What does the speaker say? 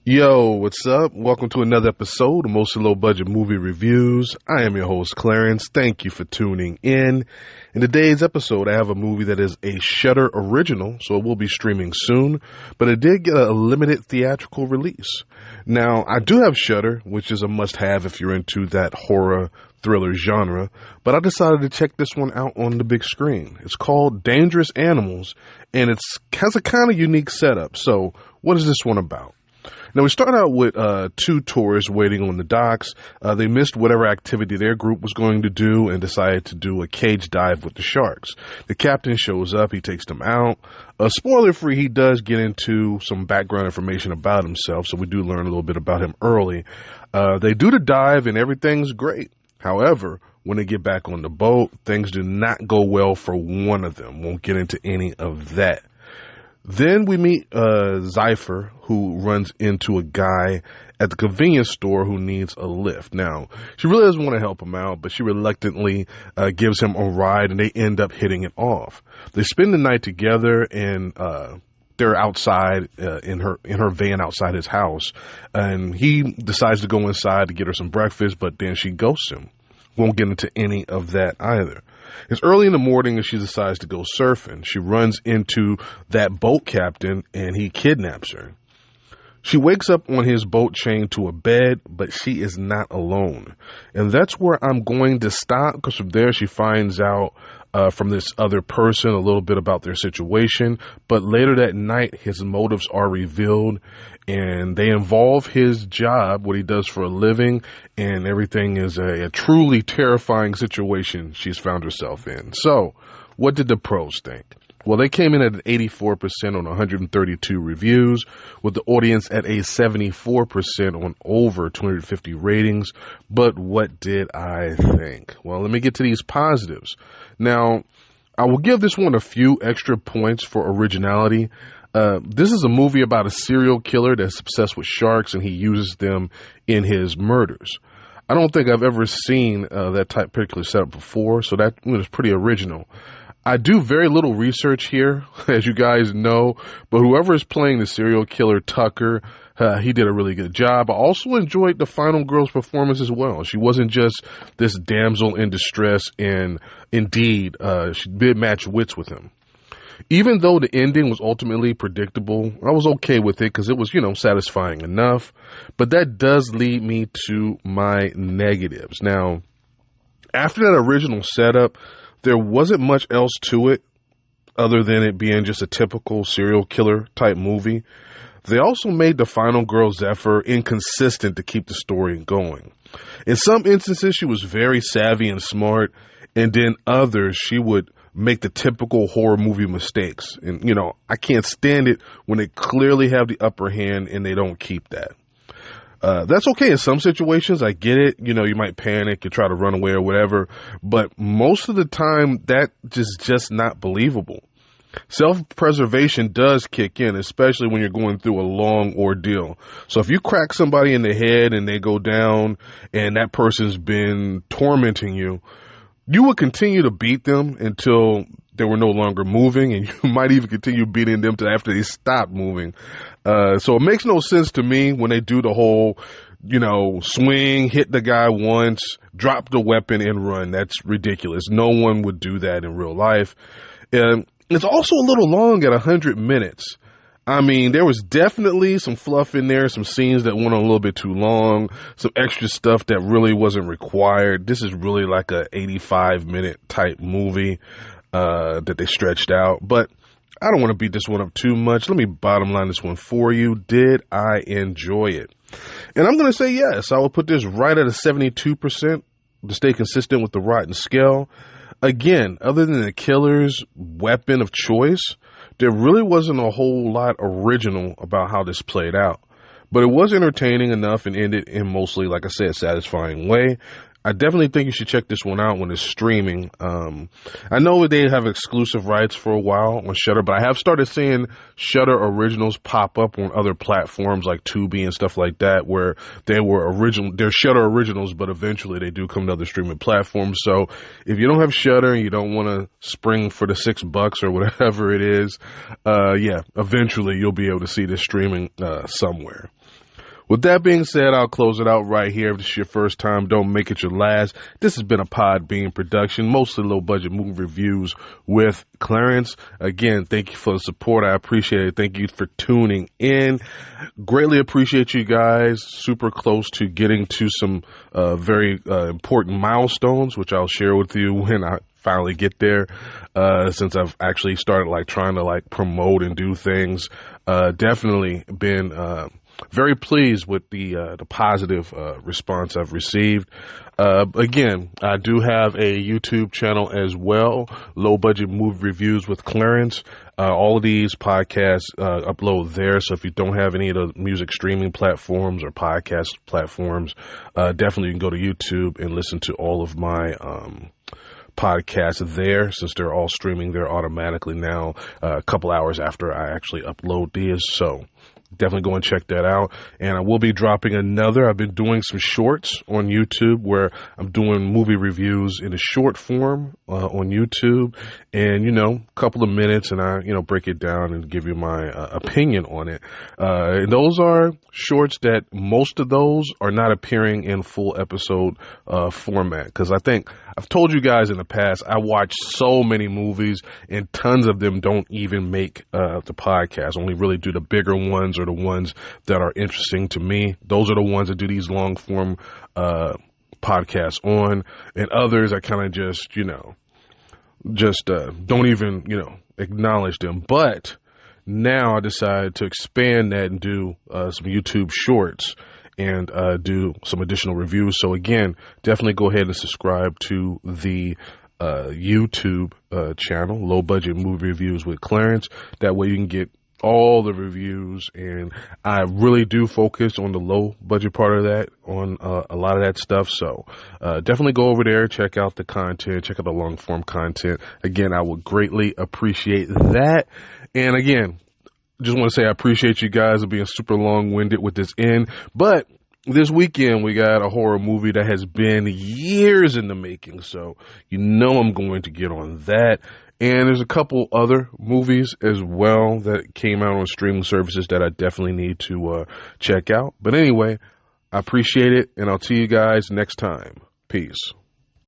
Yo, what's up? Welcome to another episode of Mostly Low Budget Movie Reviews. I am your host, Clarence. Thank you for tuning in. In today's episode, I have a movie that is a Shudder original, so it will be streaming soon, but it did get a limited theatrical release. Now, I do have Shudder, which is a must-have if you're into that horror thriller genre, but I decided to check this one out on the big screen. It's called Dangerous Animals, and it has a kind of unique setup. So, what is this one about? Now, we start out with two tourists waiting on the docks. They missed whatever activity their group was going to do and decided to do a cage dive with the sharks. The captain shows up. He takes them out. Spoiler-free, he does get into some background information about himself, so we do learn a little bit about him early. They do the dive, and everything's great. However, when they get back on the boat, things do not go well for one of them. Won't get into any of that. Then we meet Zypher, who runs into a guy at the convenience store who needs a lift. Now, she really doesn't want to help him out, but she reluctantly gives him a ride, and they end up hitting it off. They spend the night together, and they're outside in her van outside his house, and he decides to go inside to get her some breakfast, but then she ghosts him. Won't get into any of that either. It's early in the morning and she decides to go surfing. She runs into that boat captain and he kidnaps her. She wakes up on his boat chained to a bed, but she is not alone. And that's where I'm going to stop, because from there she finds out from this other person a little bit about their situation. But later that night, his motives are revealed, and they involve his job, what he does for a living, and everything is a truly terrifying situation she's found herself in. So, what did the pros think? Well, they came in at an 84% on 132 reviews, with the audience at a 74% on over 250 ratings. But what did I think? Well, let me get to these positives. Now, I will give this one a few extra points for originality. This is a movie about a serial killer that's obsessed with sharks, and he uses them in his murders. I don't think I've ever seen that type particular setup before, so that was pretty original. I do very little research here, as you guys know, but whoever is playing the serial killer, Tucker, he did a really good job. I also enjoyed the final girl's performance as well. She wasn't just this damsel in distress, and indeed, she did match wits with him. Even though the ending was ultimately predictable, I was okay with it because it was, satisfying enough. But that does lead me to my negatives. Now, after that original setup, there wasn't much else to it other than it being just a typical serial killer type movie. They also made the final girl, Zephyr, inconsistent to keep the story going. In some instances, she was very savvy and smart, and then others, she would make the typical horror movie mistakes. And, I can't stand it when they clearly have the upper hand and they don't keep that. That's okay in some situations. I get it. You might panic and try to run away or whatever. But most of the time, that is just not believable. Self-preservation does kick in, especially when you're going through a long ordeal. So if you crack somebody in the head and they go down and that person's been tormenting you, you would continue to beat them until they were no longer moving, and you might even continue beating them till after they stop moving. So it makes no sense to me when they do the whole, swing, hit the guy once, drop the weapon and run. That's ridiculous. No one would do that in real life. And it's also a little long at 100 minutes. I mean, there was definitely some fluff in there, some scenes that went on a little bit too long, some extra stuff that really wasn't required. This is really like a 85-minute type movie that they stretched out. But I don't want to beat this one up too much. Let me bottom line this one for you. Did I enjoy it? And I'm going to say yes. I will put this right at a 72% to stay consistent with the Rotten scale. Again, other than the killer's weapon of choice, there really wasn't a whole lot original about how this played out. But it was entertaining enough and ended in mostly, like I said, satisfying way. I definitely think you should check this one out when it's streaming. I know they have exclusive rights for a while on Shudder, but I have started seeing Shudder originals pop up on other platforms like Tubi and stuff like that, where they're Shudder originals, but eventually they do come to other streaming platforms. So if you don't have Shudder and you don't want to spring for the $6 or whatever it is, eventually you'll be able to see this streaming somewhere. With that being said, I'll close it out right here. If this is your first time, don't make it your last. This has been a Podbean production, mostly low-budget movie reviews with Clarence. Again, thank you for the support. I appreciate it. Thank you for tuning in. Greatly appreciate you guys. Super close to getting to some very important milestones, which I'll share with you when I finally get there, since I've actually started trying to promote and do things. Definitely been very pleased with the positive response I've received. Again, I do have a YouTube channel as well, Low Budget Movie Reviews with Clarence. All of these podcasts upload there, so if you don't have any of the music streaming platforms or podcast platforms, definitely you can go to YouTube and listen to all of my podcasts there, since they're all streaming there automatically now, a couple hours after I actually upload these. So definitely go and check that out. And I will be dropping another. I've been doing some shorts on YouTube where I'm doing movie reviews in a short form on YouTube, and a couple of minutes, and I break it down and give you my opinion on it. And those are shorts that most of those are not appearing in full episode format, because I think I've told you guys in the past, I watch so many movies and tons of them don't even make the podcast. Only really do the bigger ones or the ones that are interesting to me. Those are the ones that do these long form podcasts on, and others I kind of just don't even, acknowledge them. But now I decided to expand that and do some YouTube shorts and do some additional reviews. So again, definitely go ahead and subscribe to the YouTube channel, Low Budget Movie Reviews with Clarence. That way you can get all the reviews, and I really do focus on the low budget part of that, on a lot of that stuff. So definitely go over there, check out the content, check out the long form content. Again, I would greatly appreciate that. And again, just want to say I appreciate you guys for being super long-winded with this end. But this weekend we got a horror movie that has been years in the making, so I'm going to get on that. And there's a couple other movies as well that came out on streaming services that I definitely need to check out. But anyway, I appreciate it, and I'll see you guys next time. Peace.